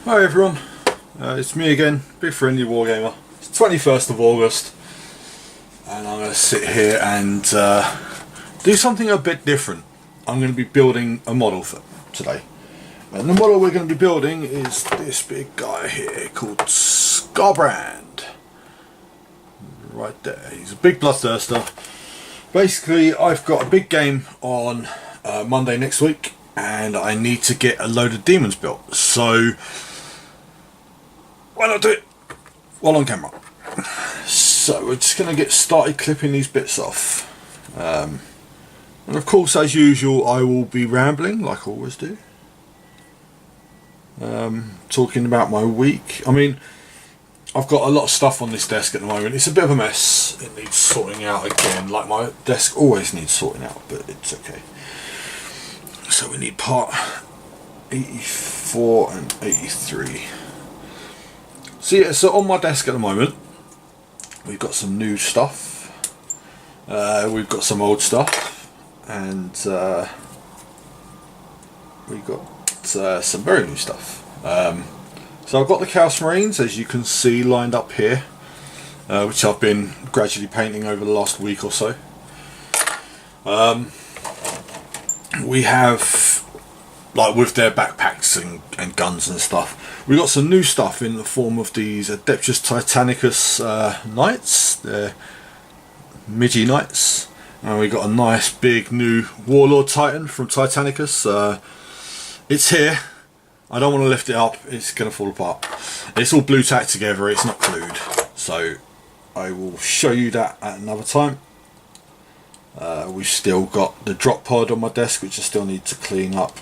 Hi everyone, it's me again, BigFriendlyWarGamer. It's 21st of August and I'm going to sit here and do something a bit different. I'm going to be building a model for today. And the model we're going to be building is this big guy here called Skarbrand. Right there, he's a big bloodthirster. Basically, I've got a big game on Monday next week and I need to get a load of demons built. So why not do it while on camera? So we're just going to get started clipping these bits off. And of course, as usual, I will be rambling like I always do. Talking about my week. I mean, I've got a lot of stuff on this desk at the moment. It's a bit of a mess. It needs sorting out again, like my desk always needs sorting out, but it's okay. So we need part 84 and 83. So yeah, so on my desk at the moment, we've got some new stuff, we've got some old stuff, and we've got some very new stuff. So I've got the Chaos Marines, as you can see, lined up here, which I've been gradually painting over the last week or so. We have, like, with their backpacks and guns and stuff, we got some new stuff in the form of these Adeptus Titanicus knights. They're Midgy knights, and we got a nice big new Warlord Titan from Titanicus. It's here. I don't want to lift it up, it's going to fall apart. It's all blue tacked together, it's not glued, so I will show you that at another time. We've still got the drop pod on my desk, which I still need to clean up.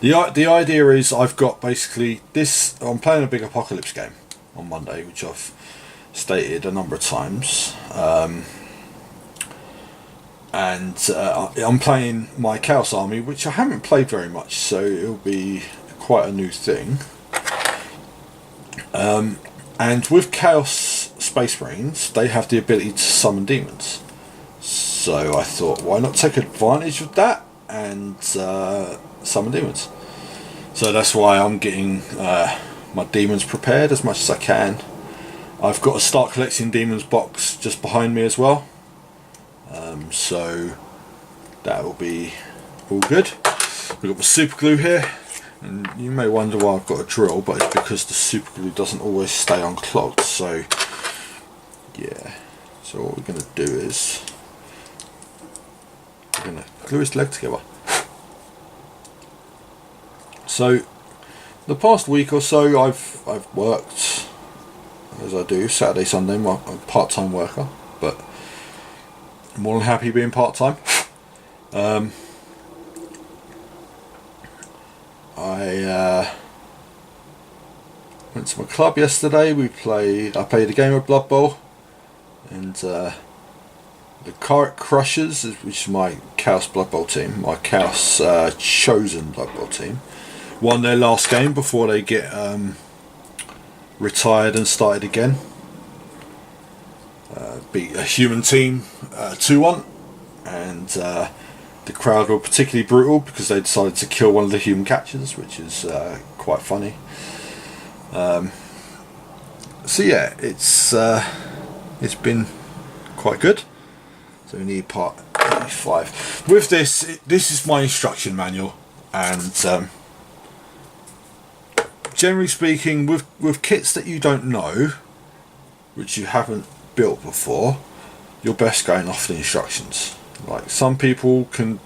The idea is I've got basically this. I'm playing a big apocalypse game on Monday, which I've stated a number of times, and I'm playing my Chaos Army, which I haven't played very much, so it'll be quite a new thing. And with Chaos Space Marines, they have the ability to summon demons. So I thought, why not take advantage of that and summon demons? So that's why I'm getting my demons prepared as much as I can. I've got a Start Collecting Demons box just behind me as well. So that will be all good. We've got the super glue here, and you may wonder why I've got a drill, but it's because the super glue doesn't always stay unclogged. So yeah, so what we're going to do is we're going to glue his leg together. So the past week or so I've worked, as I do, Saturday, Sunday. I'm a part-time worker, but I'm more than happy being part-time. I went to my club yesterday. I played a game of Blood Bowl, and the Carrot Crushers, which is my Chaos Blood Bowl team, my Chaos Chosen Blood Bowl team, won their last game before they get retired and started again. Beat a human team 2-1, and the crowd were particularly brutal because they decided to kill one of the human catchers, which is quite funny. So yeah, it's been quite good. So we need part 85. With this is my instruction manual, and generally speaking, with kits that you don't know, which you haven't built before, you're best going off the instructions. Like, some people can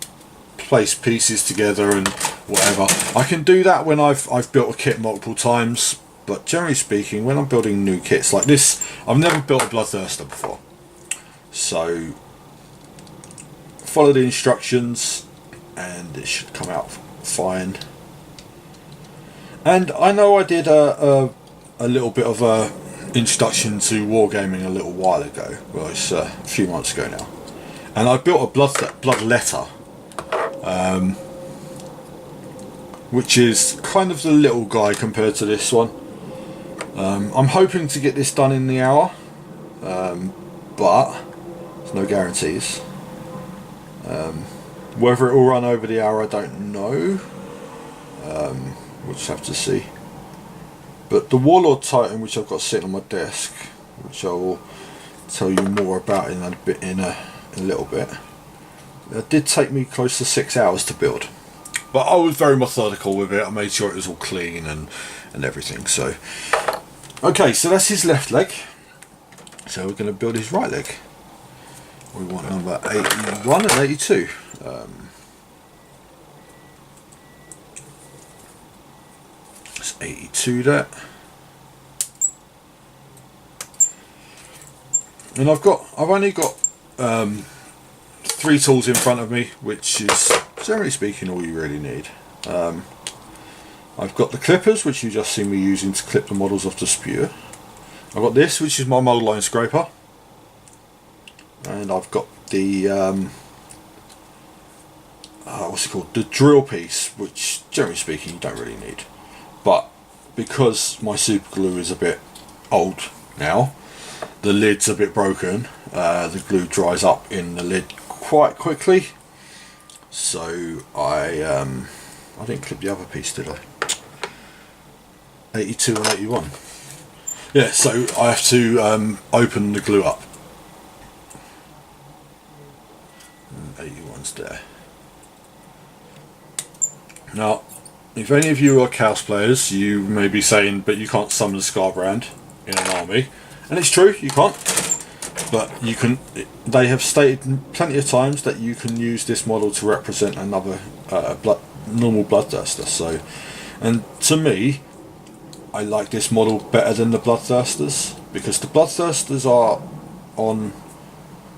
place pieces together and whatever. I can do that when I've built a kit multiple times, but generally speaking, when I'm building new kits like this, I've never built a Bloodthirster before, so follow the instructions and it should come out fine. And I know I did a little bit of a introduction to wargaming a little while ago. Well, it's a few months ago now, and I built a blood letter, which is kind of the little guy compared to this one. I'm hoping to get this done in the hour, but there's no guarantees. Whether it will run over the hour, I don't know. we'll just have to see. But the Warlord Titan, which I've got sitting on my desk, which I will tell you more about in a little bit, it did take me close to 6 hours to build. But I was very methodical with it. I made sure it was all clean and everything. So, okay, so that's his left leg. So we're going to build his right leg. We want number 81 and 82. It's 82 there. And I've only got 3 tools in front of me, which is generally speaking all you really need. I've got the clippers, which you just see me using to clip the models off the spear. I've got this, which is my mold line scraper, and I've got the what's it called, the drill piece, which generally speaking you don't really need, but because my super glue is a bit old now, the lid's a bit broken, the glue dries up in the lid quite quickly, so I didn't clip the other piece, did I? 82 and 81. Yeah, so I have to open the glue up. 81's there. Now, if any of you are Chaos players, you may be saying, but you can't summon a Skarbrand in an army. And it's true, you can't. But you can. They have stated plenty of times that you can use this model to represent another normal Bloodthirster. So, and to me, I like this model better than the Bloodthirsters, because the Bloodthirsters are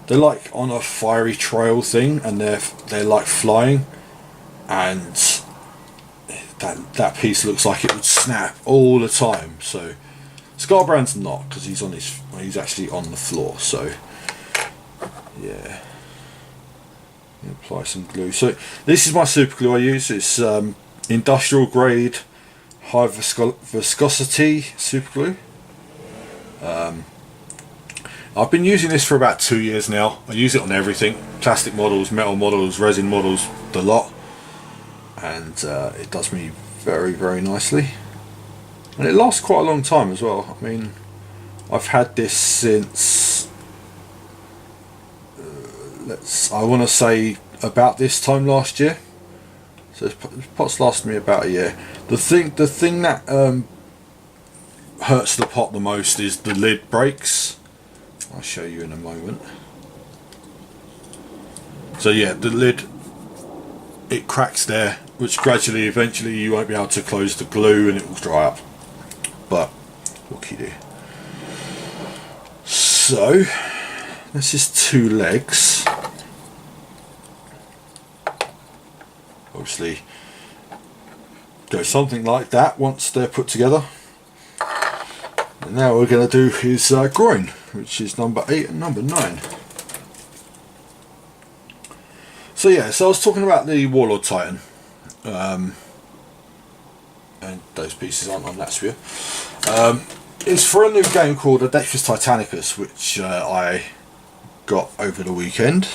they're like on a fiery trail thing, and they're like flying, and that piece looks like it would snap all the time. So Skarbrand's not, because he's actually on the floor. So yeah, apply some glue. So this is my super glue I use. It's industrial grade, high viscosity super glue. I've been using this for about 2 years now. I use it on everything: plastic models, metal models, resin models, the lot. And it does me very, very nicely. And it lasts quite a long time as well. I mean, I've had this since I want to say about this time last year. So this pot's lasted me about a year. The thing that hurts the pot the most is the lid breaks. I'll show you in a moment. So yeah, the lid, it cracks there, which gradually, eventually, you won't be able to close the glue and it will dry up. But what can you do? So this is 2 legs. Obviously, go something like that once they're put together. And now we're going to do his groin, which is number 8 and number 9. So yeah, so I was talking about the Warlord Titan, and those pieces aren't on that sphere. It's for a new game called Adeptus Titanicus, which I got over the weekend,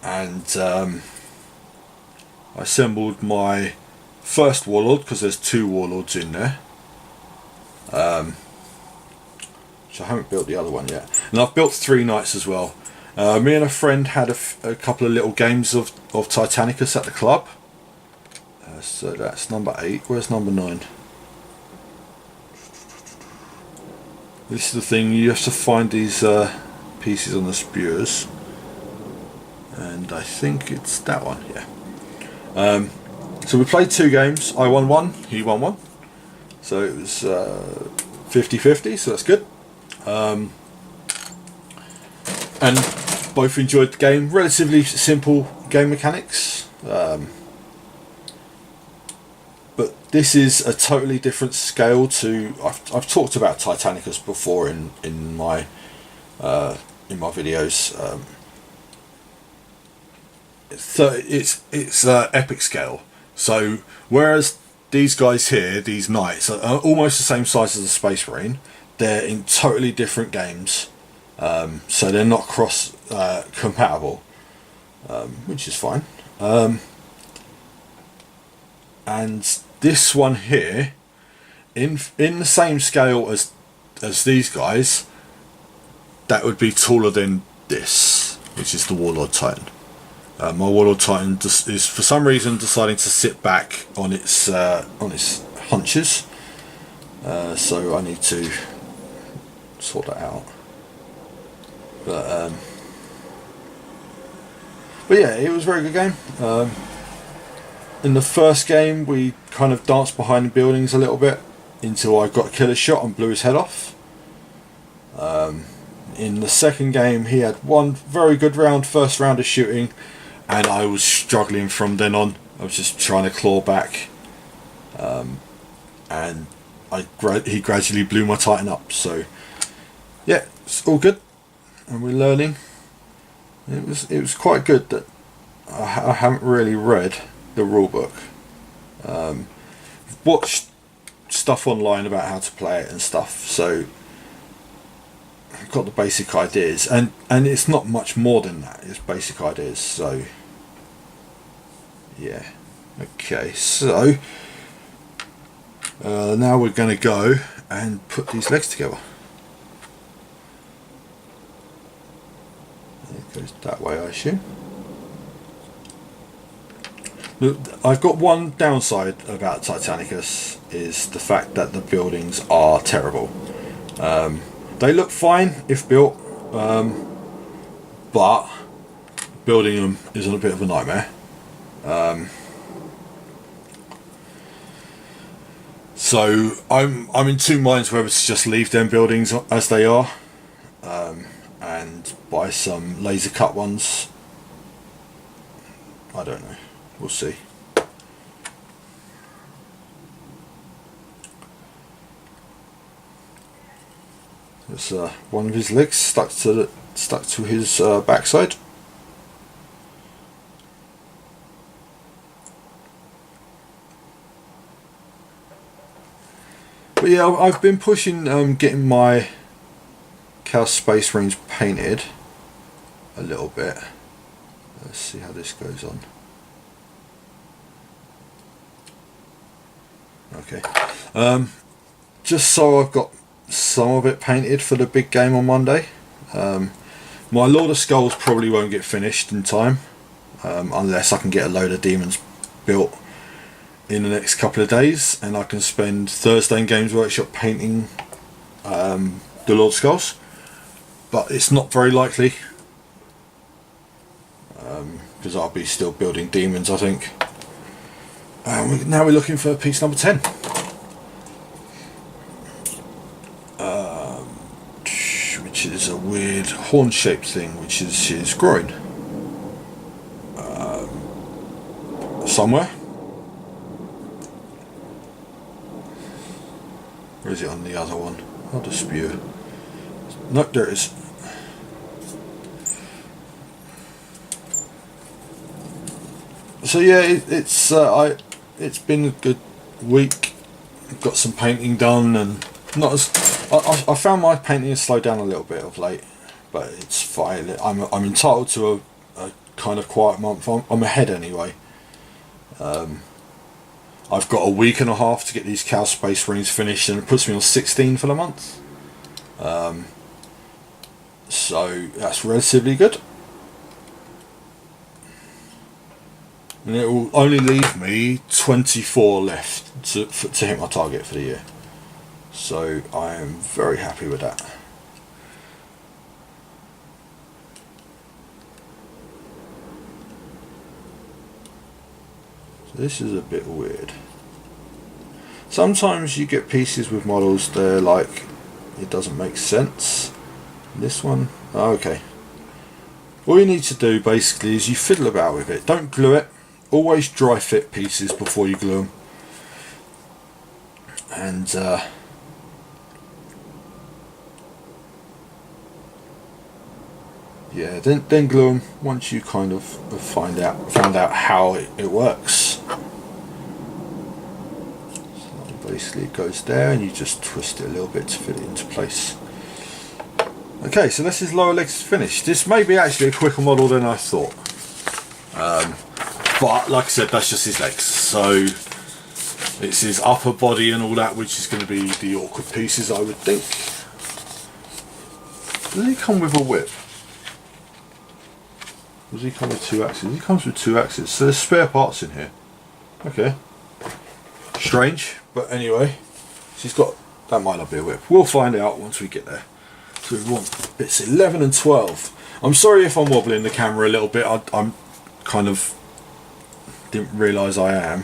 and I assembled my first Warlord, because there's 2 Warlords in there, which I haven't built the other one yet, and I've built 3 Knights as well. Me and a friend had a couple of little games of Titanicus at the club. So that's number 8. Where's number 9? This is the thing, you have to find these pieces on the spears. And I think it's that one, yeah. So we played 2 games. I won 1, he won 1. So it was 50-50, so that's good. And both enjoyed the game. Relatively simple game mechanics, but this is a totally different scale to. I've talked about Titanicus before in my videos. It's epic scale. So whereas these guys here, these knights, are almost the same size as the Space Marine, they're in totally different games. So they're not cross compatible, which is fine. and this one here, in the same scale as these guys, that would be taller than this, which is the Warlord Titan. My Warlord Titan is for some reason deciding to sit back on its hunches, so I need to sort that out. But yeah, it was a very good game. In the first game, we kind of danced behind the buildings a little bit until I got a killer shot and blew his head off. In the second game, he had one very good first round of shooting, and I was struggling from then on. I was just trying to claw back, and he gradually blew my Titan up. So yeah, it's all good, and we're learning. It was quite good that I haven't really read the rulebook. Watched stuff online about how to play it and stuff, so I've got the basic ideas, and it's not much more than that. It's basic ideas. So yeah, okay. So now we're going to go and put these legs together. It goes that way, I assume. Look, I've got one downside about Titanicus, is the fact that the buildings are terrible. They look fine if built, but building them is a bit of a nightmare. So I'm in two minds whether to just leave them buildings as they are, and buy some laser cut ones. I don't know. We'll see. There's one of his legs stuck to his backside. But yeah, I've been pushing getting my Chaos Space Marines painted a little bit. Let's see how this goes on. Okay, just so I've got some of it painted for the big game on Monday. My Lord of Skulls probably won't get finished in time, unless I can get a load of demons built in the next couple of days, and I can spend Thursday in Games Workshop painting the Lord of Skulls. But it's not very likely, because I'll be still building demons, I think. Now we're looking for piece number 10. Which is a weird horn-shaped thing, which is his groin. Somewhere. Or is it on the other one? I'll just spew. No, there it is. So yeah, it's been a good week. I've got some painting done, and not as I found my painting has slowed down a little bit of late, but it's fine. I'm entitled to a kind of quiet month. I'm ahead anyway. I've got a week and a half to get these Chaos Space Marines finished, and it puts me on 16 for the month. So that's relatively good. And it will only leave me 24 left to hit my target for the year. So I am very happy with that. So this is a bit weird. Sometimes you get pieces with models, they're like, it doesn't make sense. This one, oh, okay. All you need to do basically is you fiddle about with it. Don't glue it. Always dry fit pieces before you glue them. And yeah, then glue them once you kind of found out how it works. So basically it goes there, and you just twist it a little bit to fit it into place. Okay, so this is lower legs finished. This may be actually a quicker model than I thought. But like I said, that's just his legs. So It's his upper body and all that, which is going to be the awkward pieces, I would think. Does he come with a whip? Does he come with 2 axes? He comes with 2 axes, so there's spare parts in here. Okay. Strange, but anyway, she's got, that might not be a whip. We'll find out once we get there. So we want bits 11 and 12. I'm sorry if I'm wobbling the camera a little bit. I'm kind of didn't realise I am,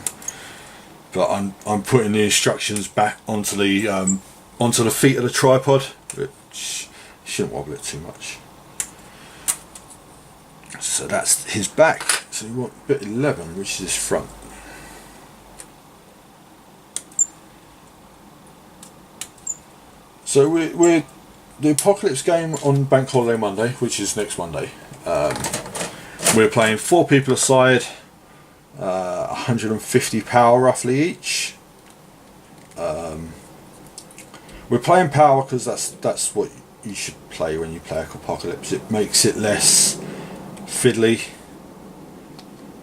but I'm putting the instructions back onto the feet of the tripod, which shouldn't wobble it too much. So that's his back. So we want bit 11, which is his front. So we're the Apocalypse game on Bank Holiday Monday, which is next Monday. We're playing 4 people aside, 150 power roughly each. We're playing power because that's what you should play when you play Apocalypse. It makes it less fiddly.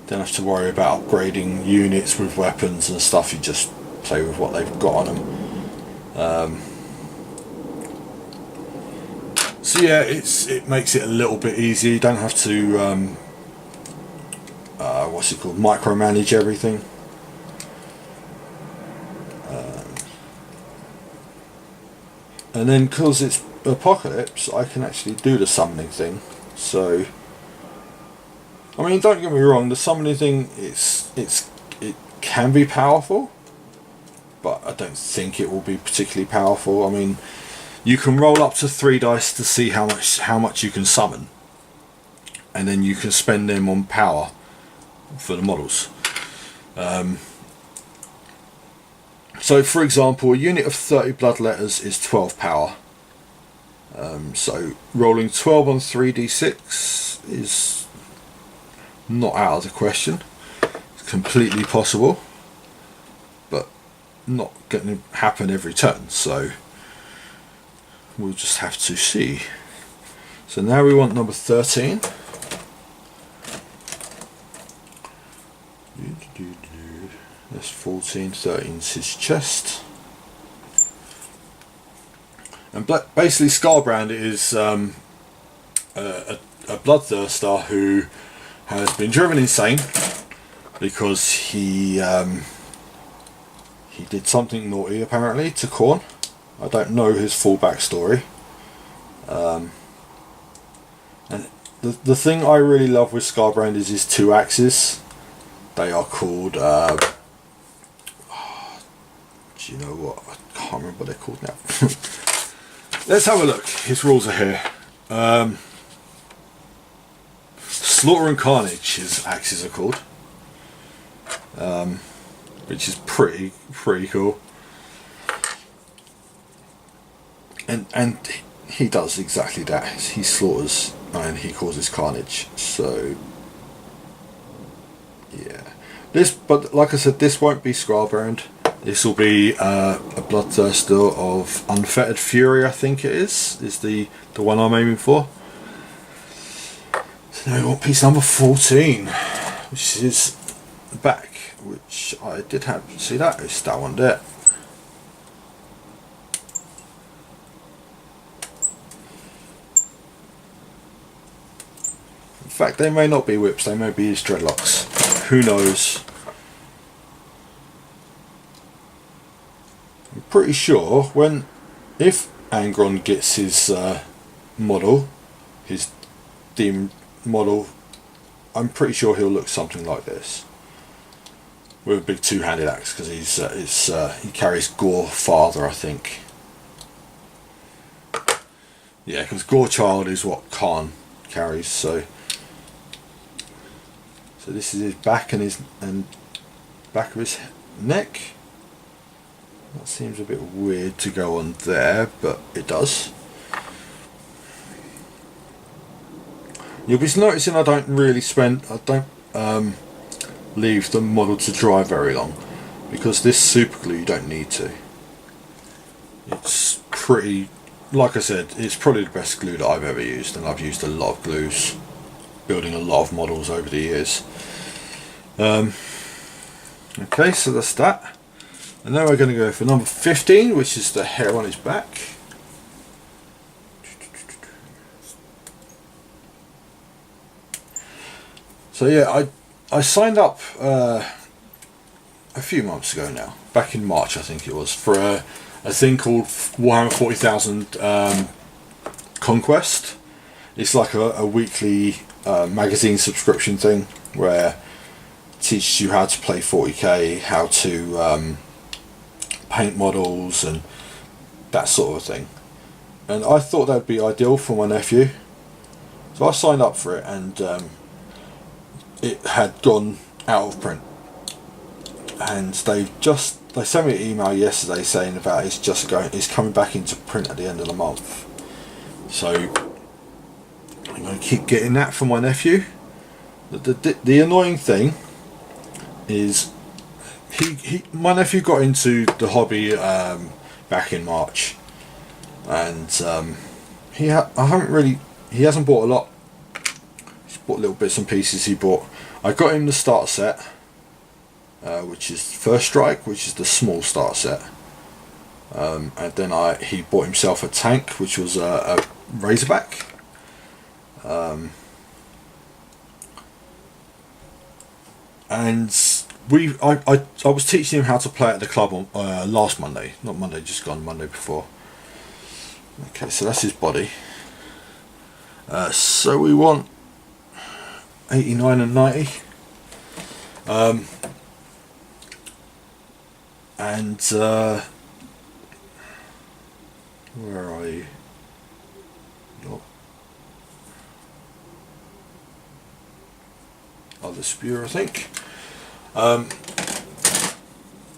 Don't have to worry about upgrading units with weapons and stuff. You just play with what they've got on them. So yeah, it makes it a little bit easier. You don't have to what's it called, micromanage everything. And then because it's Apocalypse, I can actually do the summoning thing. So I mean, don't get me wrong, the summoning thing it can be powerful, but I don't think it will be particularly powerful. I mean, you can roll up to 3 dice to see how much you can summon, and then you can spend them on power for the models. So for example, a unit of 30 bloodletters is 12 power. So rolling 12 on 3d6 is not out of the question. It's completely possible, but not going to happen every turn, so we'll just have to see. So now we want number 13. That's 14, 13 is his chest. And basically Skarbrand is a bloodthirster who has been driven insane because he did something naughty apparently to Khorne. I don't know his full backstory. And the thing I really love with Skarbrand is his 2 axes. They are called do you know what? I can't remember what they're called now. Let's have a look. His rules are here. Slaughter and Carnage, his axes are called, which is pretty cool. And he does exactly that. He slaughters and he causes carnage. So yeah, but like I said, this won't be Skarbrand. This will be a bloodthirster of Unfettered Fury, I think it is the one I'm aiming for. So now we want piece number 14, which is the back, which I did have. See that? It's that one there. In fact, they may not be whips, they may be his dreadlocks. Who knows? I'm pretty sure if Angron gets his model, his Daemon model, I'm pretty sure he'll look something like this, with a big 2-handed axe, because he carries Gore Father, I think. Yeah, because Gore Child is what Khorne carries. So this is his back and back of his neck. That seems a bit weird to go on there, but it does. You'll be noticing I don't leave the model to dry very long, because this super glue you don't need to. It's pretty, like I said, it's probably the best glue that I've ever used, and I've used a lot of glues building a lot of models over the years. Okay, so that's that. And then we're going to go for number 15, which is the hair on his back. So yeah, I signed up a few months ago now, back in March I think it was, for a thing called Warhammer 40,000 Conquest. It's like a weekly magazine subscription thing where it teaches you how to play 40k, how to paint models and that sort of thing. And I thought that'd be ideal for my nephew, so I signed up for it, and it had gone out of print, and they sent me an email yesterday saying about it's coming back into print at the end of the month. So I'm going to keep getting that for my nephew. The annoying thing is my nephew got into the hobby back in March, and he hasn't bought a lot. He's bought little bits and pieces. I got him the starter set, which is First Strike, which is the small starter set, and then he bought himself a tank, which was a Razorback. And I was teaching him how to play at the club on last Monday, not Monday, just gone, Monday before. Okay, so that's his body. So we want 89 and 90. And where are you? Oh, the spear, I think.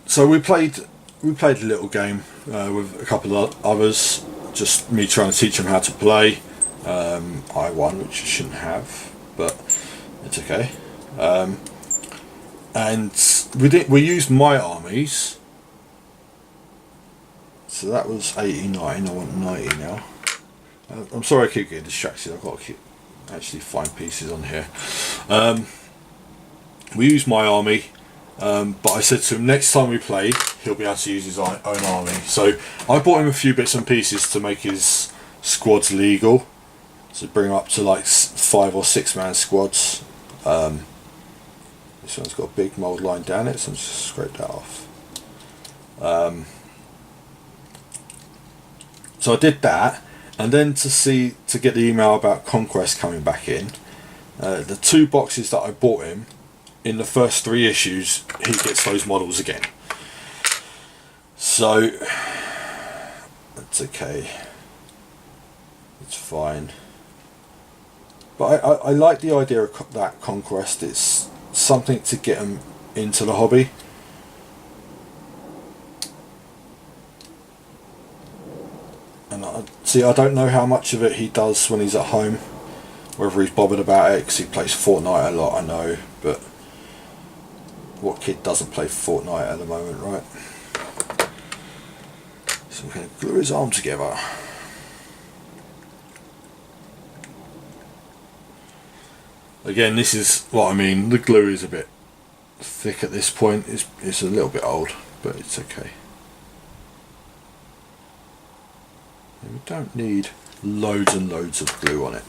So we played a little game with a couple of others, just me trying to teach him how to play. I won, which I shouldn't have, but it's okay. And we used my armies, so that was 89. I want 90 now. I'm sorry I keep getting distracted. I've got to actually find pieces on here. We used my army, but I said to him next time we play he'll be able to use his own army. So I bought him a few bits and pieces to make his squads legal, to bring him up to like 5 or 6 man squads. This one's got a big mould line down it, so I'm just scrape that off. So I did that, and then to get the email about Conquest coming back in, the 2 boxes that I bought him, in the first 3 issues he gets those models again. So that's okay, it's fine. But I like the idea of that Conquest. It's something to get him into the hobby. And I don't know how much of it he does when he's at home, whether he's bothered about it, because he plays Fortnite a lot, I know, but what kid doesn't play Fortnite at the moment, right? So we're going to glue his arm together. Again, this is what I mean, the glue is a bit thick at this point. It's a little bit old, but it's okay. And we don't need loads and loads of glue on it.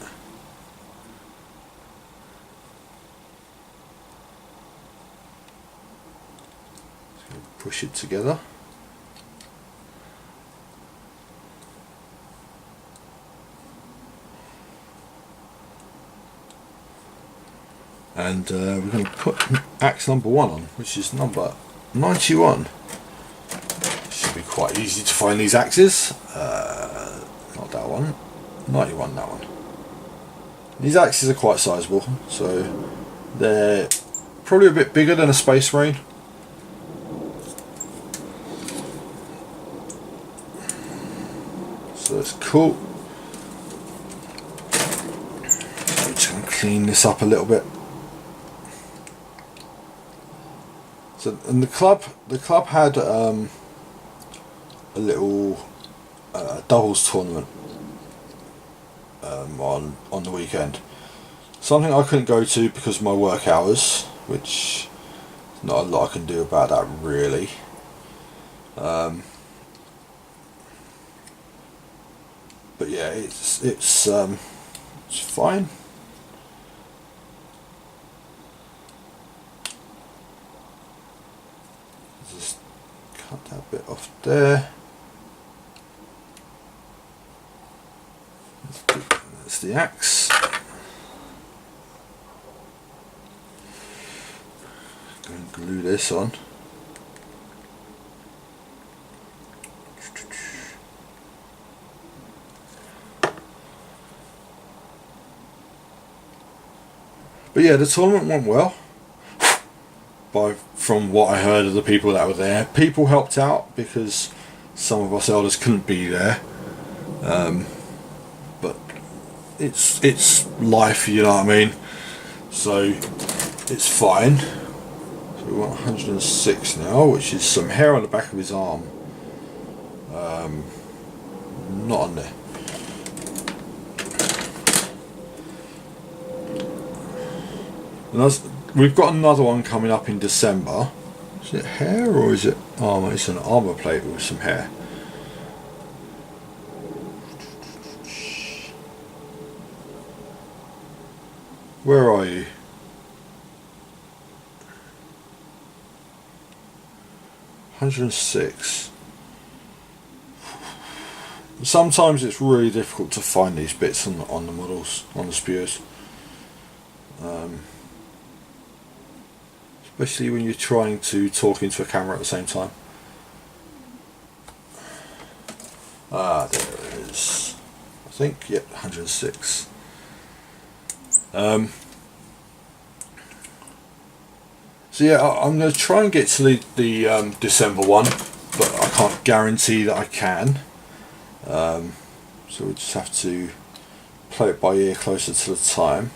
Push it together. And we're going to put axe number 1 on, which is number 91. Should be quite easy to find these axes. Not that one, 91, that one. These axes are quite sizable, so they're probably a bit bigger than a Space Marine. So it's cool. I'm just going to clean this up a little bit. So, and the club had a little doubles tournament on the weekend. Something I couldn't go to because of my work hours, which not a lot I can do about that really. But yeah, it's fine. Just cut that bit off there. That's the axe. Go and glue this on. But yeah, the tournament went well. From what I heard of the people that were there, people helped out because some of us elders couldn't be there. But it's life, you know what I mean. So it's fine. So we want 106 now, which is some hair on the back of his arm. Not on there. And we've got another one coming up in December. Is it hair or is it armour? It's an armour plate with some hair. Where are you? $106. Sometimes it's really difficult to find these bits on the models, on the spears. Especially when you're trying to talk into a camera at the same time. Ah, there it is. I think, yep, 106. So yeah, I'm going to try and get to the December one, but I can't guarantee that I can. So we just have to play it by ear closer to the time.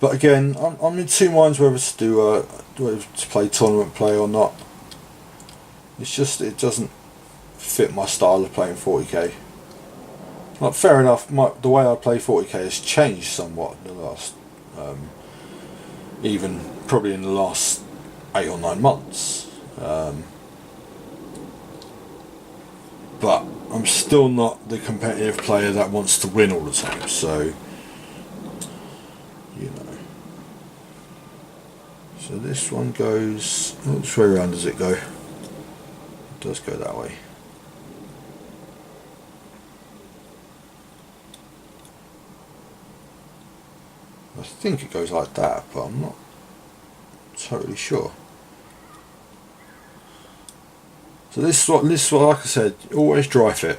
But again, I'm in two minds whether to whether to play tournament play or not. It's just it doesn't fit my style of playing 40k. Like, fair enough, the way I play 40k has changed somewhat in the last, even probably in the last 8 or 9 months. But I'm still not the competitive player that wants to win all the time, so you know. So this one goes, which way around does it go? It does go that way. I think it goes like that, but I'm not totally sure. So this is what, like I said, always dry fit.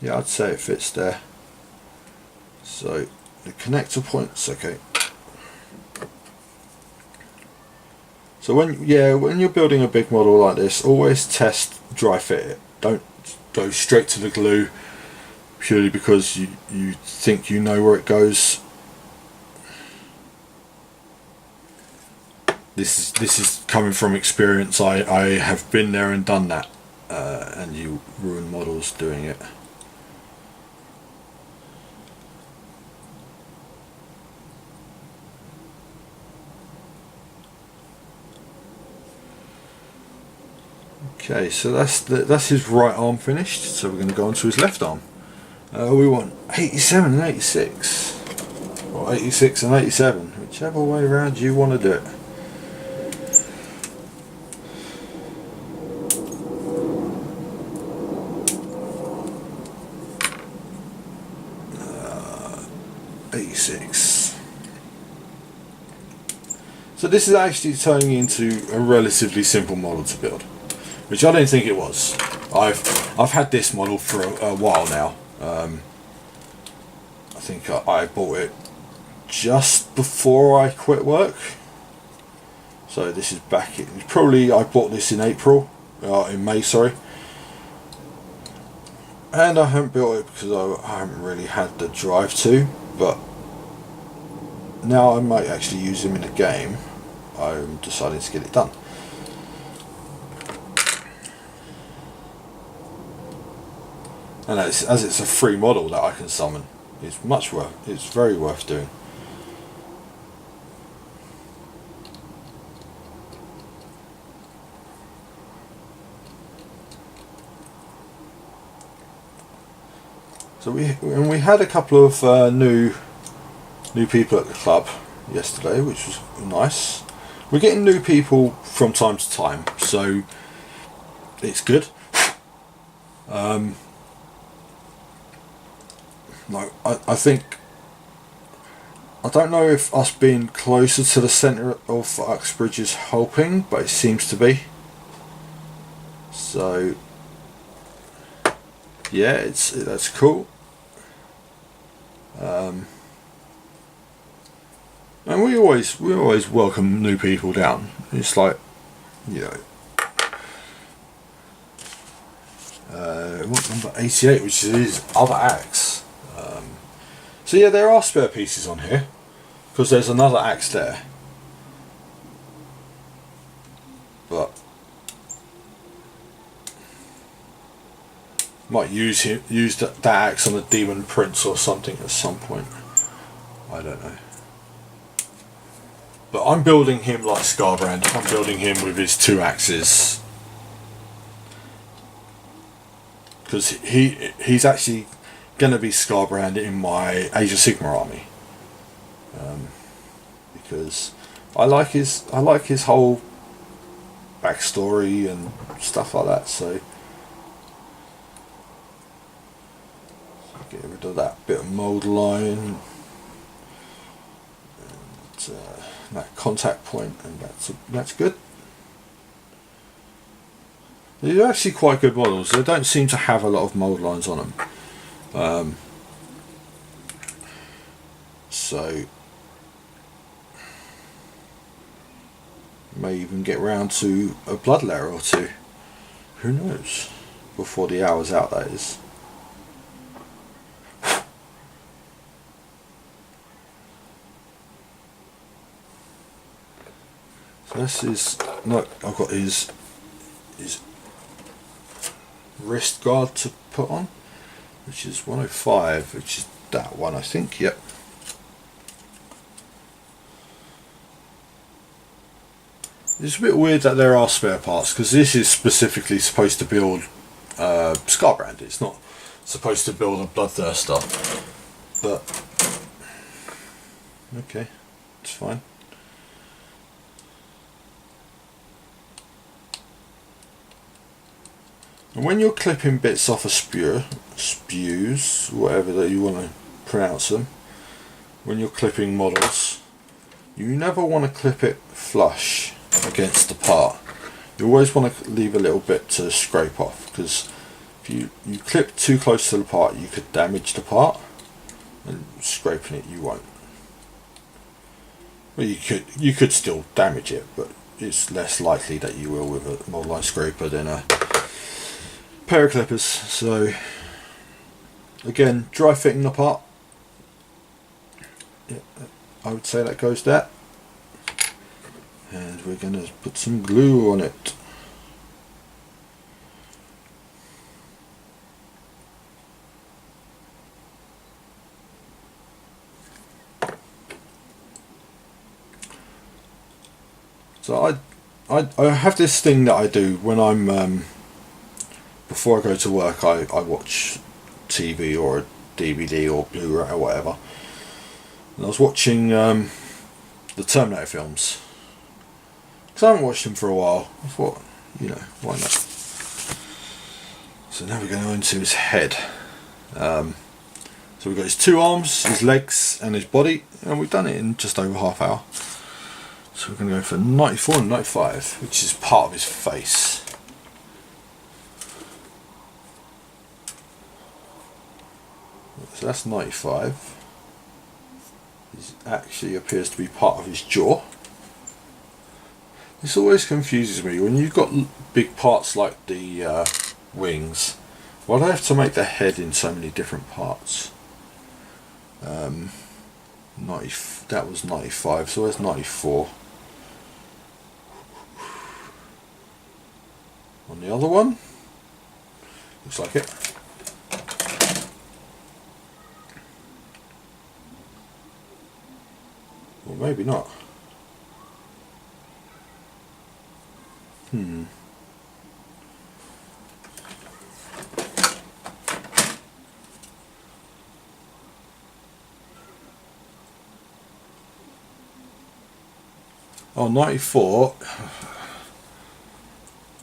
Yeah, I'd say it fits there. So the connector points, okay. So when you're building a big model like this, always test dry fit it. Don't go straight to the glue purely because you think you know where it goes. This is coming from experience. I have been there and done that, and you ruin models doing it. Okay, so that's his right arm finished. So we're going to go on to his left arm. We want 87 and 86, or 86 and 87, whichever way around you want to do it. So this is actually turning into a relatively simple model to build, which I didn't think it was. I've had this model for a while now. I think I bought it just before I quit work. So this is back in, probably I bought this in in May, sorry. And I haven't built it because I haven't really had the drive to, but now I might actually use him in a game. I'm deciding to get it done. And as it's a free model that I can summon, it's very worth doing. So we had a couple of new people at the club yesterday, which was nice. We're getting new people from time to time, so it's good. Like I think, I don't know if us being closer to the centre of Uxbridge is helping, but it seems to be. So yeah, that's cool. And we always welcome new people down. It's like, you know, what number 88, which is his other axe. So yeah, there are spare pieces on here because there's another axe there. But might use that axe on the Demon Prince or something at some point. I don't know. But I'm building him like Skarbrand. I'm building him with his 2 axes. Because he's actually going to be Skarbrand in my Age of Sigmar army. Because I like his whole backstory and stuff like that. So get rid of that bit of mould line. That contact point, and that's good. They're actually quite good models. They don't seem to have a lot of mould lines on them. So may even get round to a blood layer or 2. Who knows? Before the hour's out, that is. This is, look, I've got his wrist guard to put on, which is 105, which is that one, I think. Yep. It's a bit weird that there are spare parts, because this is specifically supposed to build Skarbrand. It's not supposed to build a Bloodthirster, but okay, it's fine. And when you're clipping bits off a spews, whatever that you want to pronounce them, when you're clipping models, you never want to clip it flush against the part. You always want to leave a little bit to scrape off, because if you clip too close to the part, you could damage the part, and scraping it you won't. Well, you could still damage it, but it's less likely that you will with a mold line scraper than a pair of clippers. So again, dry fitting the part. Yeah, I would say that goes there. And we're going to put some glue on it. So I have this thing that I do when I'm before I go to work. I watch TV or a DVD or Blu-ray or whatever. And I was watching the Terminator films. Because I haven't watched them for a while. I thought, you know, why not? So now we're going to go into his head. So we've got his 2 arms, his legs and his body, and we've done it in just over half hour. So we're going to go for 94 and 95, which is part of his face. So that's 95. This actually appears to be part of his jaw. This always confuses me when you've got big parts like the wings. Why do I have to make the head in so many different parts? 90, that was 95, so where's 94? On the other one? Looks like it. Or maybe not. Oh, 94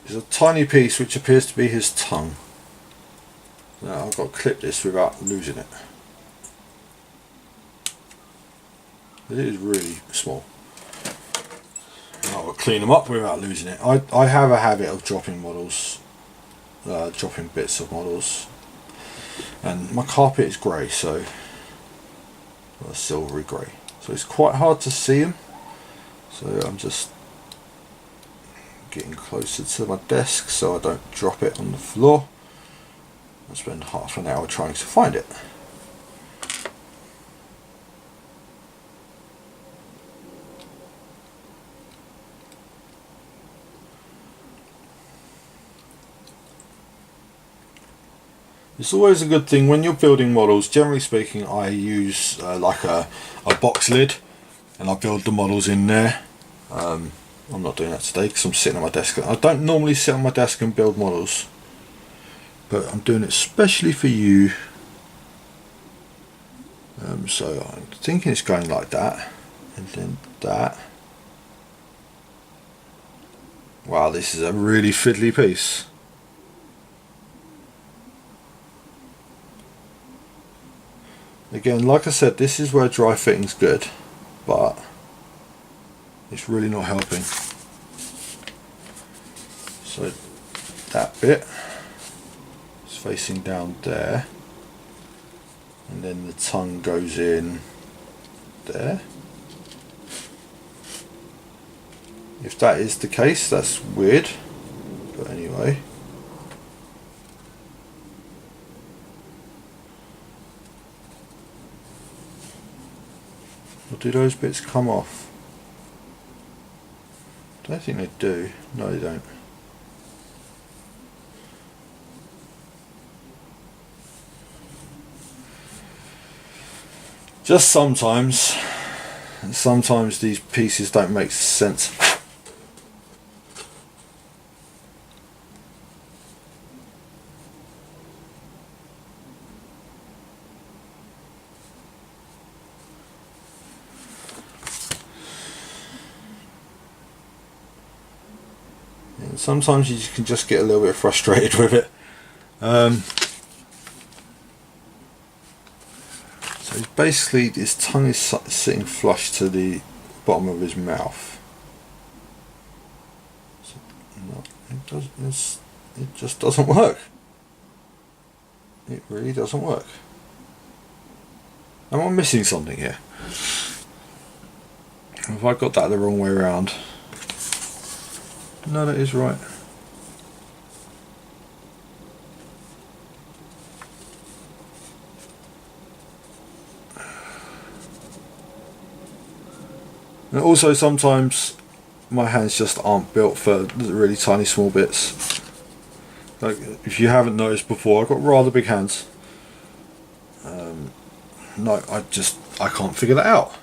is a tiny piece which appears to be his tongue. Now I've got to clip this without losing it. It is really small. I'll clean them up without losing it. I have a habit of dropping models, dropping bits of models, and my carpet is grey, so silvery grey, so it's quite hard to see them. So I'm just getting closer to my desk so I don't drop it on the floor. I spend half an hour trying to find it. It's always a good thing when you're building models. Generally speaking, I use like a box lid, and I build the models in there. I'm not doing that today because I'm sitting at my desk. I don't normally sit on my desk and build models, but I'm doing it especially for you. So I'm thinking it's going like that, and then that. Wow, this is a really fiddly piece. Again, like I said, this is where dry fitting's good, but it's really not helping. So that bit is facing down there, and then the tongue goes in there. If that is the case, that's weird, but anyway. Or do those bits come off? I don't think they do. No, they don't. Just sometimes. And sometimes these pieces don't make sense. Sometimes you can just get a little bit frustrated with it. So basically his tongue is sitting flush to the bottom of his mouth. So, no, it just doesn't work. It really doesn't work. Am I missing something here? Have I got that the wrong way around? No, that is right. And also sometimes my hands just aren't built for really tiny small bits. Like if you haven't noticed before, I've got rather big hands. No, I can't figure that out.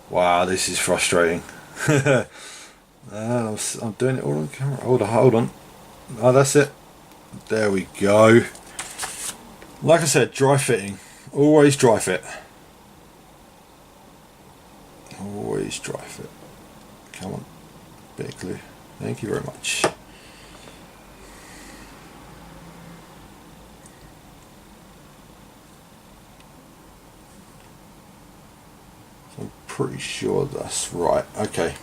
Wow, this is frustrating. I'm doing it all on camera. Hold on. Oh, that's it. There we go. Like I said, dry fitting. Always dry fit. Always dry fit. Come on. Bit of glue. Thank you very much. Pretty sure that's right. Okay,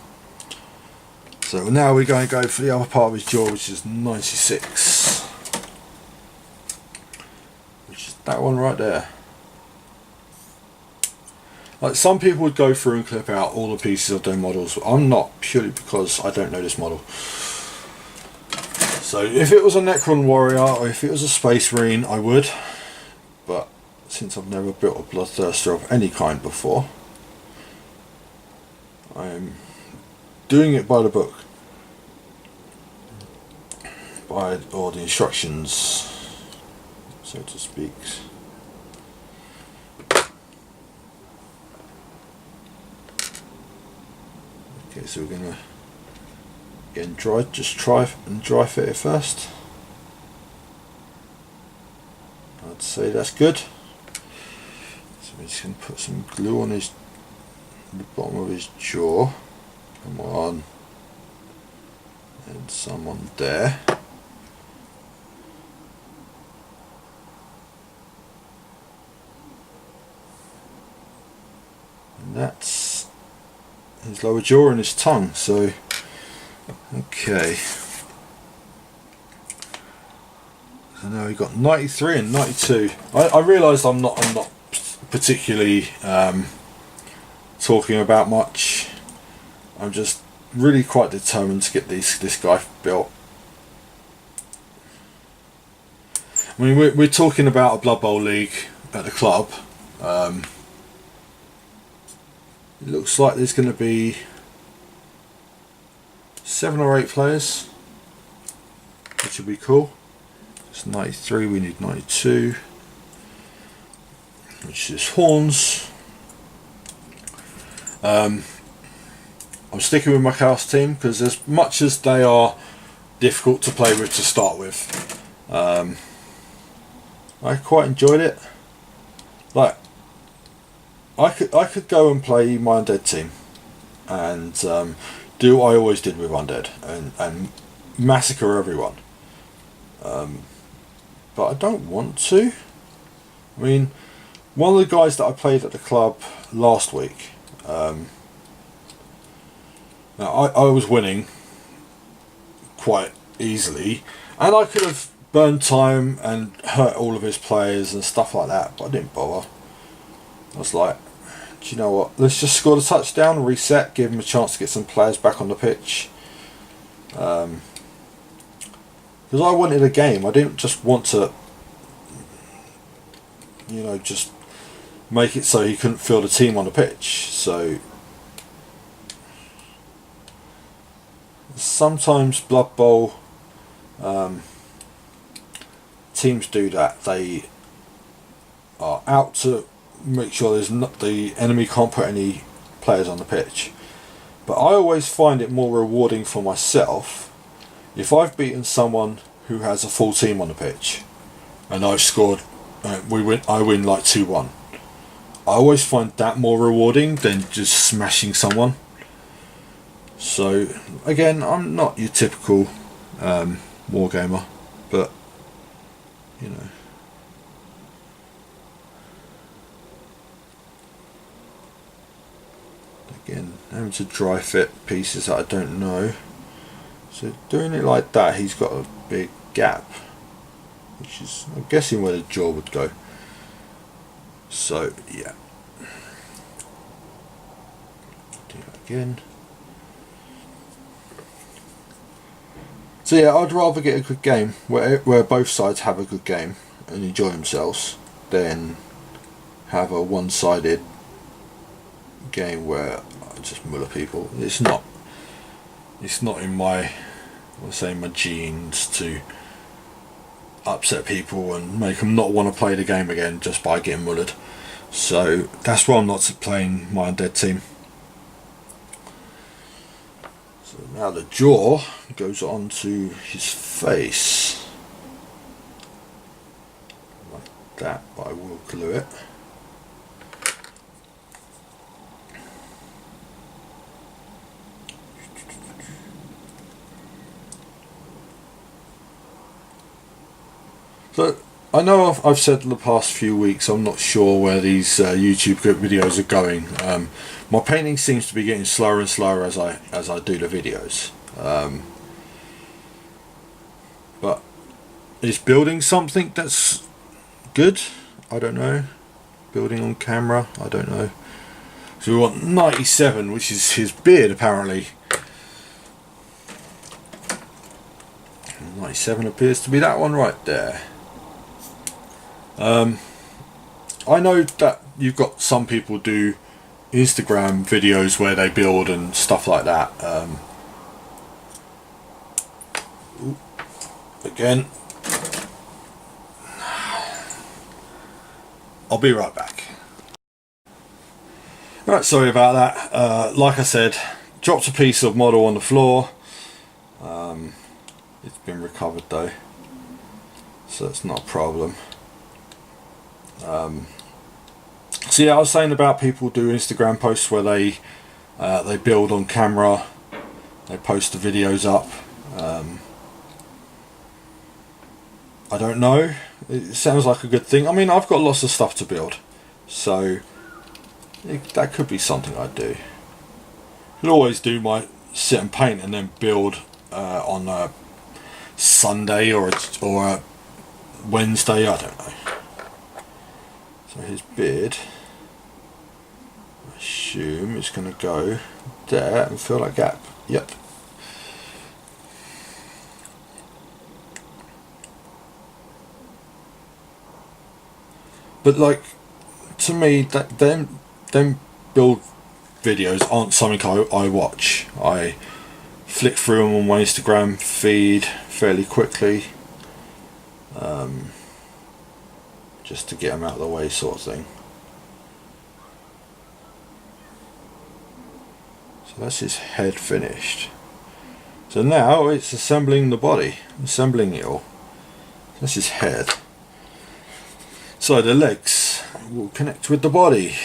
so now we're going to go for the other part of his jaw, which is 96, which is that one right there. Like some people would go through and clip out all the pieces of their models. I'm not, purely because I don't know this model. So if it was a Necron warrior or if it was a Space Marine, I would, but since I've never built a Bloodthirster of any kind before, I'm doing it by the book, by all the instructions, so to speak. Okay, so we're gonna Again, just try and dry fit it first. I'd say that's good. So we're just going to put some glue on the bottom of his jaw. Come on. And some on there. And that's his lower jaw and his tongue. So, okay. So now we've got 93 and 92. I realised I'm not particularly talking about much. I'm just really quite determined to get this guy built. I mean, we're talking about a Blood Bowl league at the club. It looks like there's going to be 7 or 8 players, which will be cool. It's 93, we need 92, which is horns. I'm sticking with my chaos team because as much as they are difficult to play with to start with, I quite enjoyed it. Like, I could go and play my undead team and do what I always did with undead and massacre everyone. But I don't want to. I mean, one of the guys that I played at the club last week, now I was winning quite easily, and I could have burned time and hurt all of his players and stuff like that, but I didn't bother. I was like, do you know what, let's just score the touchdown, reset, give him a chance to get some players back on the pitch. Because I wanted a game. I didn't just want to, you know, just make it so he couldn't field a team on the pitch. So sometimes Blood Bowl teams do that. They are out to make sure there's not, the enemy can't put any players on the pitch. But I always find it more rewarding for myself if I've beaten someone who has a full team on the pitch and I've scored, I win like 2-1. I always find that more rewarding than just smashing someone. So again, I'm not your typical wargamer, but you know. Again, having to dry fit pieces that I don't know. So doing it like that, he's got a big gap, which is, I'm guessing, where the jaw would go. So yeah, do that again. So yeah, I'd rather get a good game where both sides have a good game and enjoy themselves than have a one-sided game where I just muller people. It's not in my, my genes to upset people and make them not want to play the game again just by getting mullered. So that's why I'm not playing my undead team. So now the jaw goes on to his face like that, but I will glue it. So I know I've said in the past few weeks I'm not sure where these YouTube videos are going. My painting seems to be getting slower and slower as I do the videos. But is building something that's good? I don't know. Building on camera? I don't know. So we want 97, which is his beard apparently. 97 appears to be that one right there. I know that you've got some people do Instagram videos where they build and stuff like that. Again, I'll be right back. Right, sorry about that. Like I said, dropped a piece of model on the floor. covered though, so it's not a problem. So yeah, I was saying about people do Instagram posts where they build on camera, they post the videos up. I don't know, it sounds like a good thing. I mean, I've got lots of stuff to build, so that could be something I'd do. I'd always do my sit and paint and then build on a Sunday or a Wednesday, I don't know. So his beard, I assume it's going to go there and fill that gap. Yep. But like, to me, them build videos aren't something I watch. I flick through them on my Instagram feed fairly quickly, just to get them out of the way, sort of thing. So that's his head finished. So now it's assembling the body, assembling it all. That's his head. So the legs will connect with the body,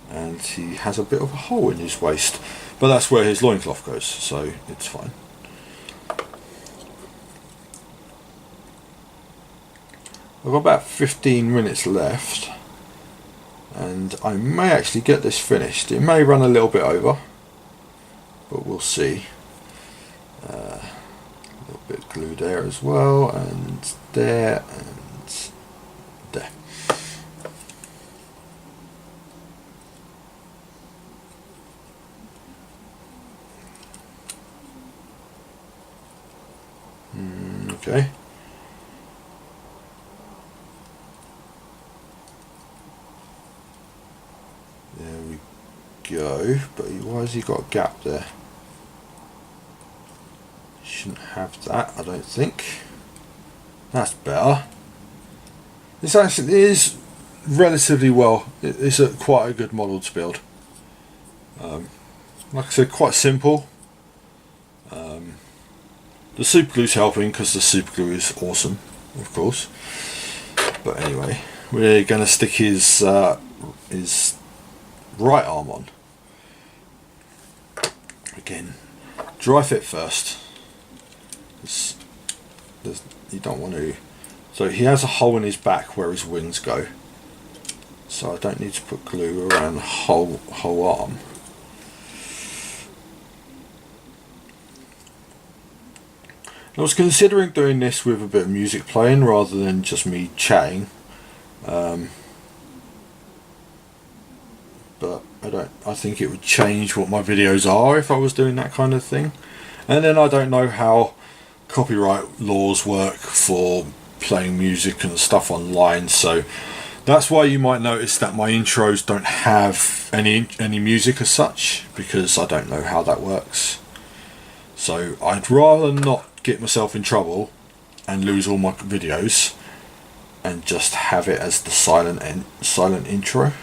and he has a bit of a hole in his waist, but that's where his loincloth goes, so it's fine. I've got about 15 minutes left, and I may actually get this finished. It may run a little bit over, but we'll see. A little bit of glue there as well, and there, and there. Okay. There we go. But why has he got a gap there? Shouldn't have that, I don't think. That's better. This actually is relatively well. It's quite a good model to build. Like I said, quite simple. The super glue's helping because the super glue is awesome, of course. But anyway, we're going to stick his right arm on. Again, dry fit first. You don't want to. So he has a hole in his back where his wings go. So I don't need to put glue around the whole arm. I was considering doing this with a bit of music playing rather than just me chatting, but I think it would change what my videos are if I was doing that kind of thing. And then I don't know how copyright laws work for playing music and stuff online, so that's why you might notice that my intros don't have any music as such, because I don't know how that works. So I'd rather not get myself in trouble and lose all my videos and just have it as the silent intro,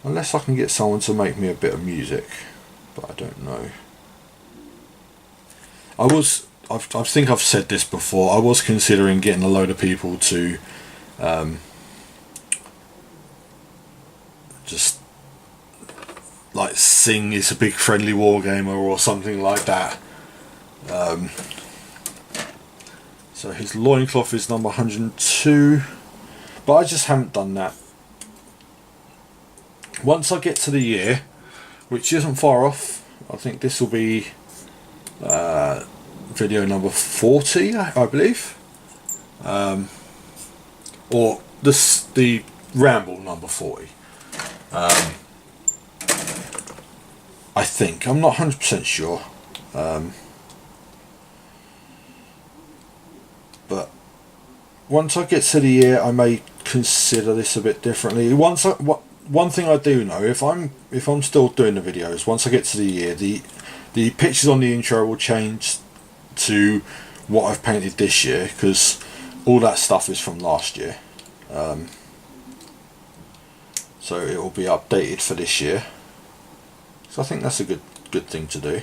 unless I can get someone to make me a bit of music, but I don't know. I think I've said this before, I was considering getting a load of people to just like sing "It's a Big Friendly Wargamer" or something like that. So his loincloth is number 102, but I just haven't done that. Once I get to the year, which isn't far off, I think this will be video number 40, I believe, or the ramble number 40. I think, I'm not 100% sure, but once I get to the year, I may consider this a bit differently. One thing I do know, if I'm still doing the videos, once I get to the year, the pictures on the intro will change to what I've painted this year, because all that stuff is from last year. So it will be updated for this year. So I think that's a good thing to do.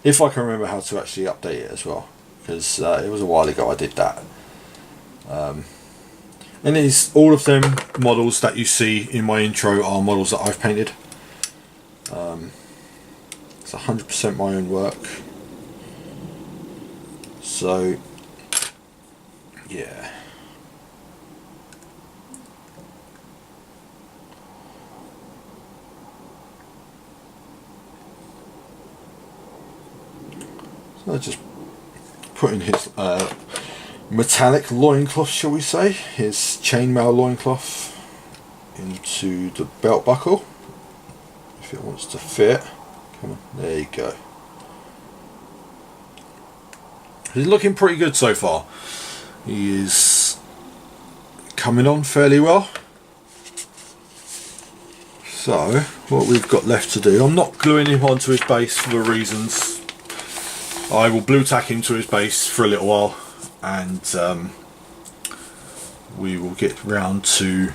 if I can remember how to actually update it as well, because it was a while ago I did that. And it's all of them models that you see in my intro are models that I've painted. It's 100% my own work. So yeah. So I just put in his metallic loincloth, shall we say, his chainmail loincloth into the belt buckle, if it wants to fit. Come on, there you go. He's looking pretty good so far. He is coming on fairly well. So what we've got left to do, I'm not gluing him onto his base for the reasons. I will blue tack him to his base for a little while, and we will get round to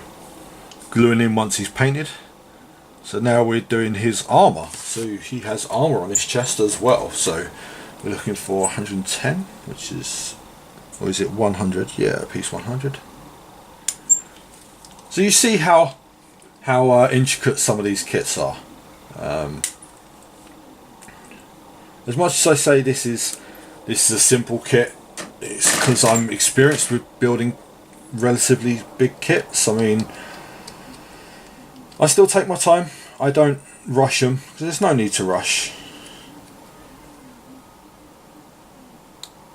gluing him once he's painted. So now we're doing his armour. So he has armour on his chest as well. So we're looking for 110, which is, or is it 100? Yeah, a piece 100. So you see how intricate some of these kits are. As much as I say this is a simple kit, it's because I'm experienced with building relatively big kits. I mean, I still take my time. I don't rush them, because there's no need to rush.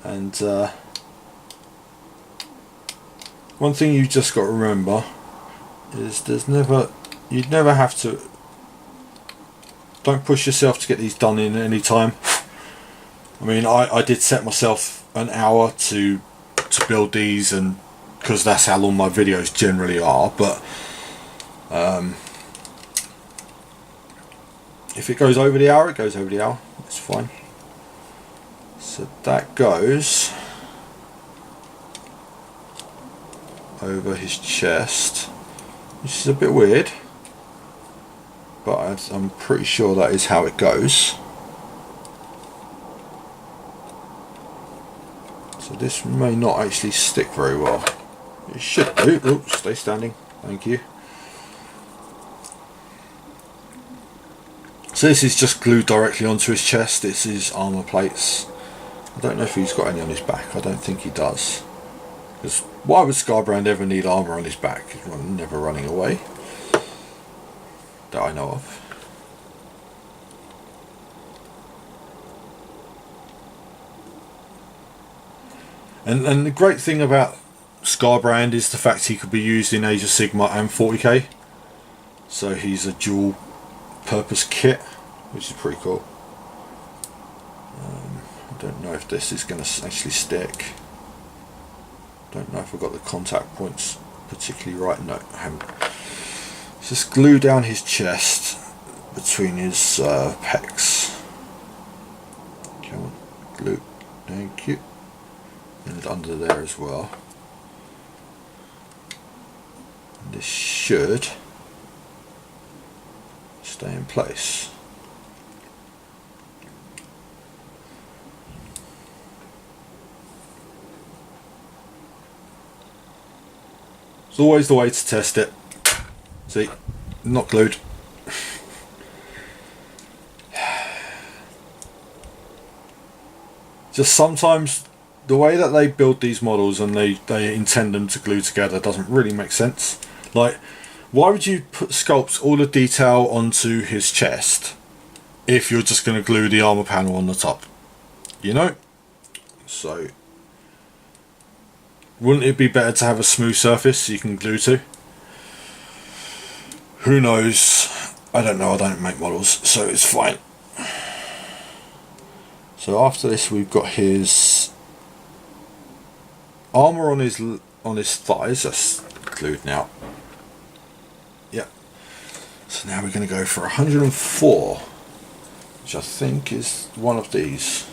And one thing you just got to remember is you'd never have to. Don't push yourself to get these done in any time. I mean, I did set myself an hour to build these, and because that's how long my videos generally are. But if it goes over the hour, it goes over the hour. It's fine. So that goes over his chest, which is a bit weird, but I'm pretty sure that is how it goes. So this may not actually stick very well. It should do. Oh, stay standing. Thank you. So this is just glued directly onto his chest. This is armour plates. I don't know if he's got any on his back. I don't think he does. Because why would Skarbrand ever need armour on his back? He's never running away, that I know of. And the great thing about Skarbrand is the fact he could be used in Age of Sigma and 40k. So he's a dual purpose kit, which is pretty cool. I don't know if this is going to actually stick. Don't know if I've got the contact points particularly right. No, I haven't. Just glue down his chest between his pecs. Come on, glue. Thank you. And under there as well. And this should stay in place. It's always the way to test it. See, not glued. Just sometimes the way that they build these models and they intend them to glue together doesn't really make sense. Like, why would you sculpt all the detail onto his chest if you're just going to glue the armor panel on the top? You know? So wouldn't it be better to have a smooth surface you can glue to? Who knows? I don't know, I don't make models, so it's fine. So after this we've got his armour on his thighs. That's glued now. Yep. So now we're going to go for 104, which I think is one of these.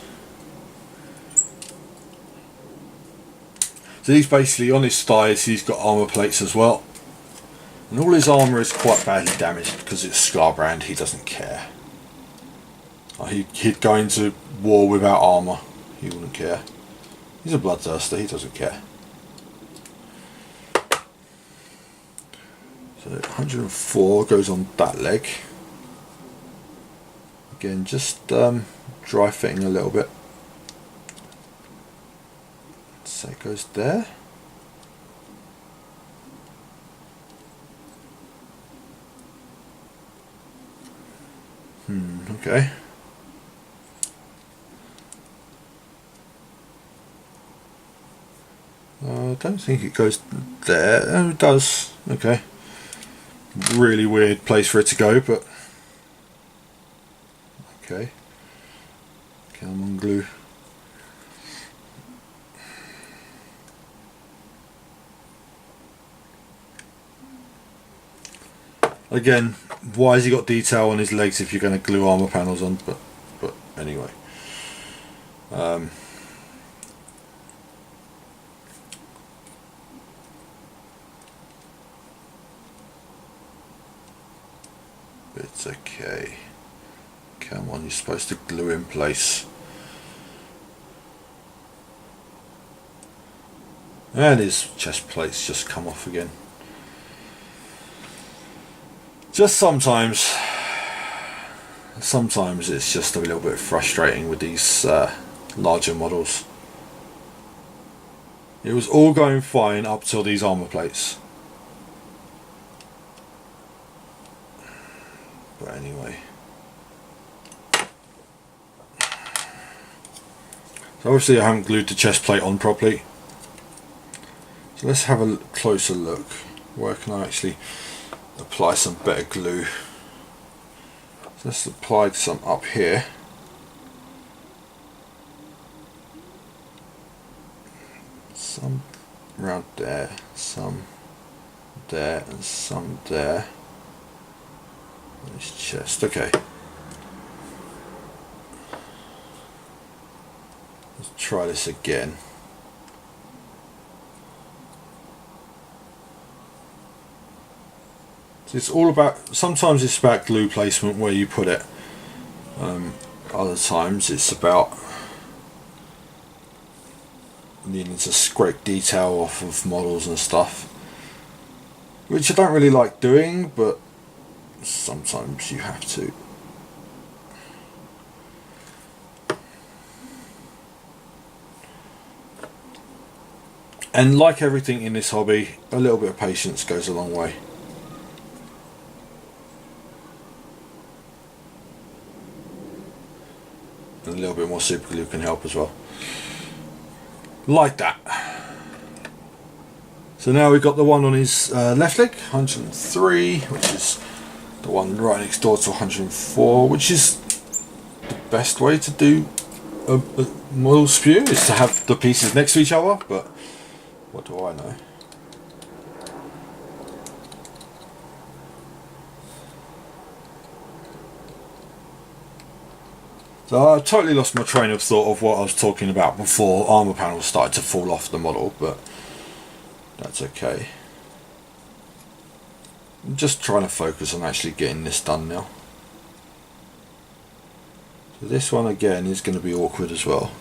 So he's basically on his thighs, he's got armour plates as well. And all his armour is quite badly damaged because it's Skarbrand, he doesn't care. He'd go into war without armour. He wouldn't care. He's a bloodthirster, he doesn't care. So 104 goes on that leg. Again, just dry fitting a little bit. So it goes there. Okay. I don't think it goes there. Oh, it does. Okay. Really weird place for it to go, but okay. Come on, glue. Again, why has he got detail on his legs if you're going to glue armor panels on? But anyway. It's okay. Come on, you're supposed to glue in place. And his chest plates just come off again. Just sometimes it's just a little bit frustrating with these larger models. It was all going fine up till these armor plates. But anyway. So obviously I haven't glued the chest plate on properly. So let's have a closer look. Where can I actually apply some better glue? So let's apply some up here. Some around there, some there, and some there. His chest, okay. Let's try this again. So it's all about, sometimes it's about glue placement where you put it. Other times it's about needing to scrape detail off of models and stuff, which I don't really like doing, but sometimes you have to. And like everything in this hobby, a little bit of patience goes a long way. And a little bit more super glue can help as well. Like that. So now we've got the one on his left leg, 103, which is the one right next door to 104, which is the best way to do a model spew, is to have the pieces next to each other, but what do I know? So I totally lost my train of thought of what I was talking about before armor panels started to fall off the model, but that's okay. I'm just trying to focus on actually getting this done now. So this one again is going to be awkward as well.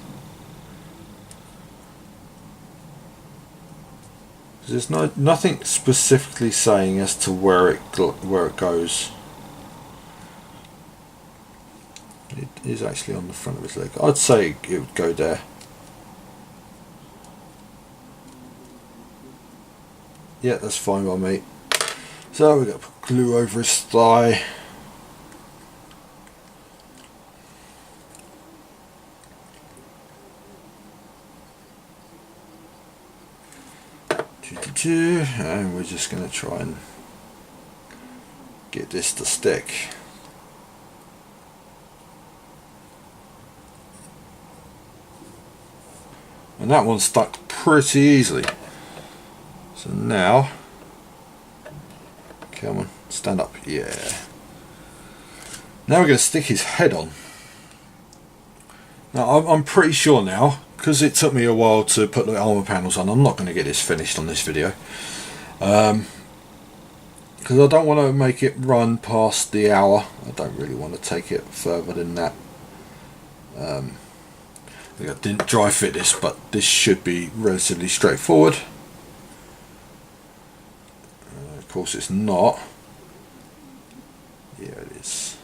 There's nothing specifically saying as to where it goes. It is actually on the front of his leg. I'd say it would go there. Yeah, that's fine by me. So we've got to put glue over his thigh. And we're just going to try and get this to stick. And that one stuck pretty easily. So now, come on, stand up, yeah. Now we're going to stick his head on. Now I'm pretty sure now, because it took me a while to put the armor panels on, I'm not going to get this finished on this video. Because I don't want to make it run past the hour. I don't really want to take it further than that. I didn't dry fit this, but this should be relatively straightforward. Of course it's not. Yeah, it is.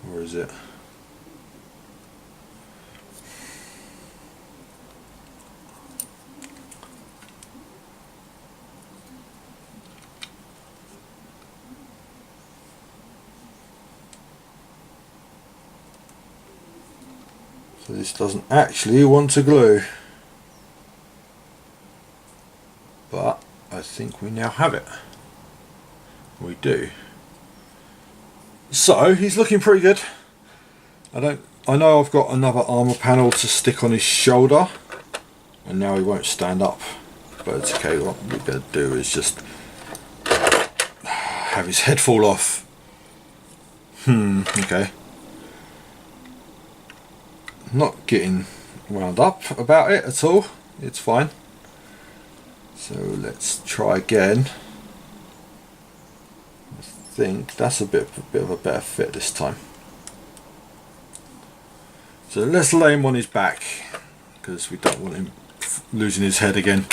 Or is it? So this doesn't actually want to glue. But I think we now have it. We do. So he's looking pretty good. I know I've got another armor panel to stick on his shoulder, and now he won't stand up. But it's okay. What we're going to do is just have his head fall off. Okay. Not getting wound up about it at all. It's fine. So let's try again. I think that's a bit of a better fit this time. So let's lay him on his back, because we don't want him losing his head again.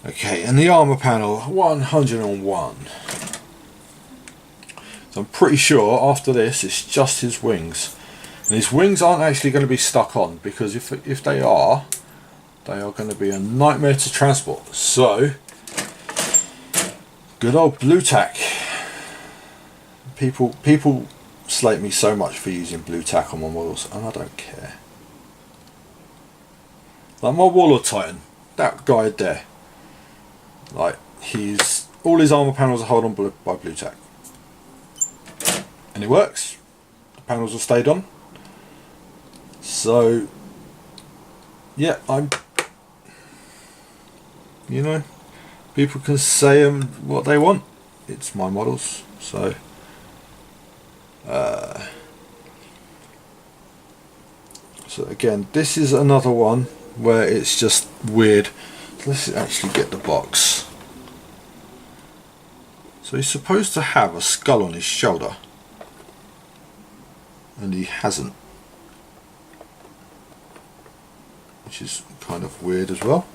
Okay, and the armor panel 101. So I'm pretty sure after this it's just his wings. And his wings aren't actually going to be stuck on, because if they are going to be a nightmare to transport. So, good old blue tack. People slate me so much for using blue tack on my models, and I don't care. Like my Warlord Titan, that guy there. Like all his armor panels are held on by blue tack, and it works. The panels have stayed on. So, yeah, you know, people can say what they want. It's my models, so so again, this is another one where it's just weird. Let's actually get the box. So he's supposed to have a skull on his shoulder, and he hasn't, which is kind of weird as well.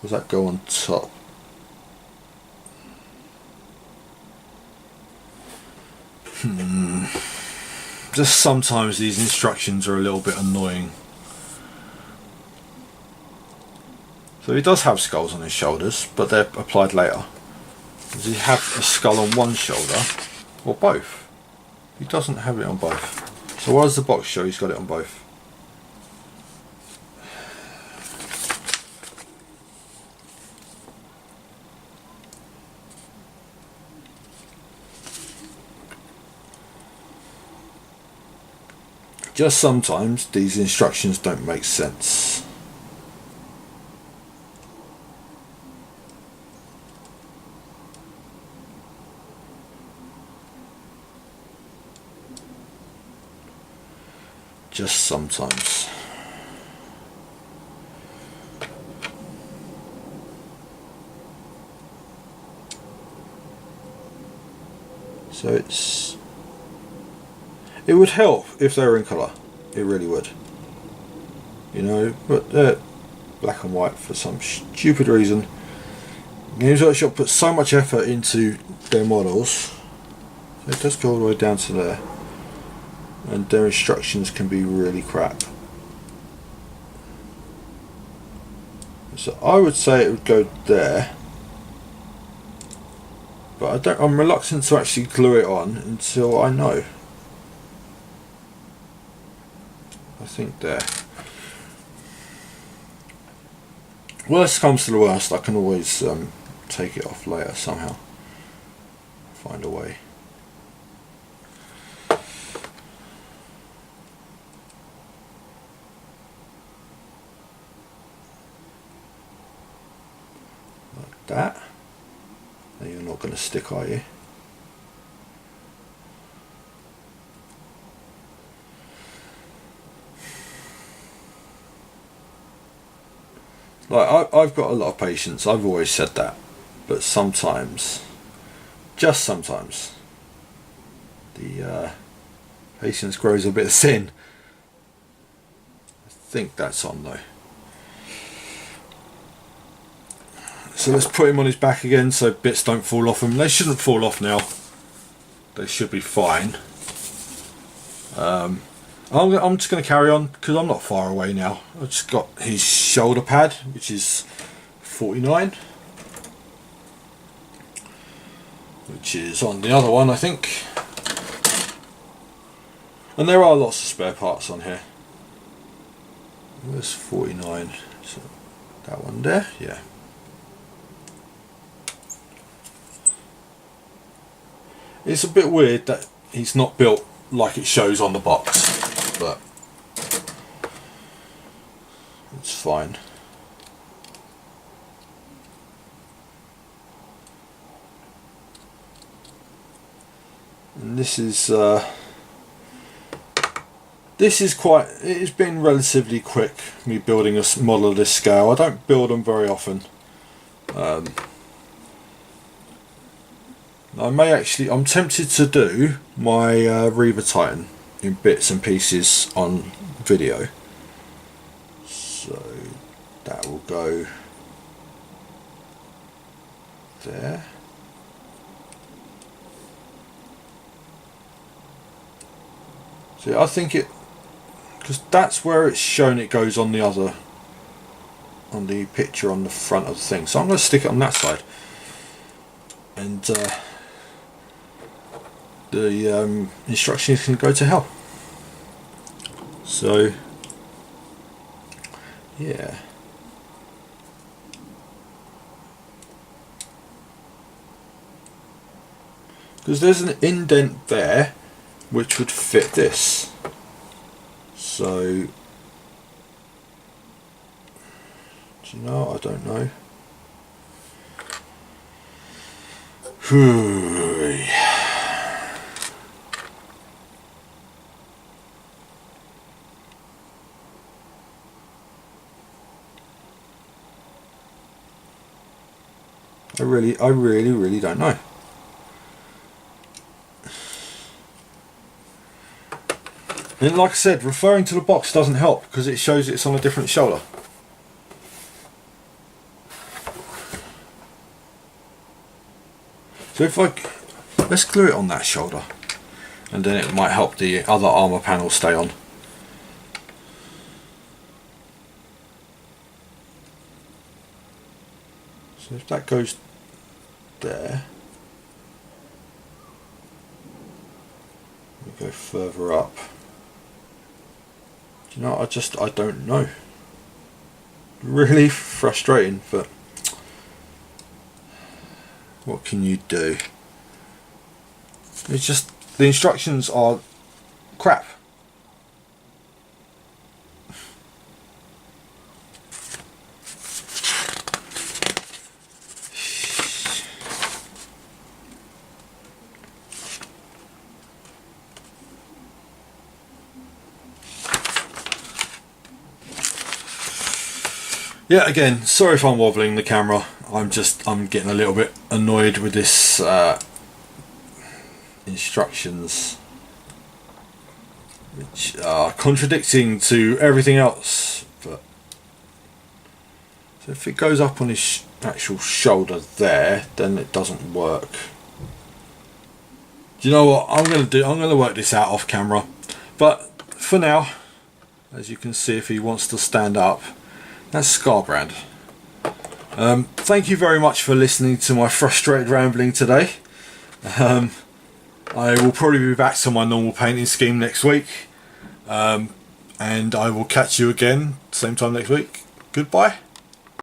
Does that go on top? Just sometimes these instructions are a little bit annoying. So he does have skulls on his shoulders, but they're applied later. Does he have a skull on one shoulder, or both? He doesn't have it on both. So why does the box show he's got it on both? Just sometimes these instructions don't make sense. Just sometimes. So it would help if they were in colour. It really would. You know, but they're black and white for some stupid reason. Games Workshop put so much effort into their models. It does go all the way down to there. And their instructions can be really crap. So I would say it would go there. But I'm reluctant to actually glue it on until I know. I think there. Worst comes to the worst, I can always take it off later somehow. Find a way. Like that. Now you're not going to stick, are you? Like I've got a lot of patience. I've always said that, but sometimes just sometimes. The patience grows a bit thin. I think that's on though. So let's put him on his back again so bits don't fall off him. They shouldn't fall off now. They should be fine. I'm just going to carry on because I'm not far away now. I've just got his shoulder pad, which is 49, which is on the other one, I think. And there are lots of spare parts on here. There's 49, so that one there, yeah. It's a bit weird that he's not built like it shows on the box, but it's fine. And this is quite, it's been relatively quick, me building a model of this scale. I don't build them very often. I'm tempted to do my Reaver Titan in bits and pieces on video. So that will go there. So I think it, because that's where it's shown it goes on the other, on the picture on the front of the thing. So I'm going to stick it on that side. And the instructions can go to hell. So yeah, because there's an indent there which would fit this. So do you know, I don't know. I really don't know. And like I said, referring to the box doesn't help because it shows it's on a different shoulder. So if let's glue it on that shoulder, and then it might help the other armor panel stay on. So if that goes there, we go further up. Do you know, I don't know. Really frustrating, but what can you do? It's just, the instructions are crap. Yeah, again, sorry if I'm wobbling the camera. I'm getting a little bit annoyed with this instructions, which are contradicting to everything else. But so if it goes up on his actual shoulder there, then it doesn't work. Do you know what I'm going to do? I'm going to work this out off camera. But for now, as you can see, if he wants to stand up, that's Skarbrand. Thank you very much for listening to my frustrated rambling today. I will probably be back to my normal painting scheme next week. And I will catch you again same time next week. Goodbye.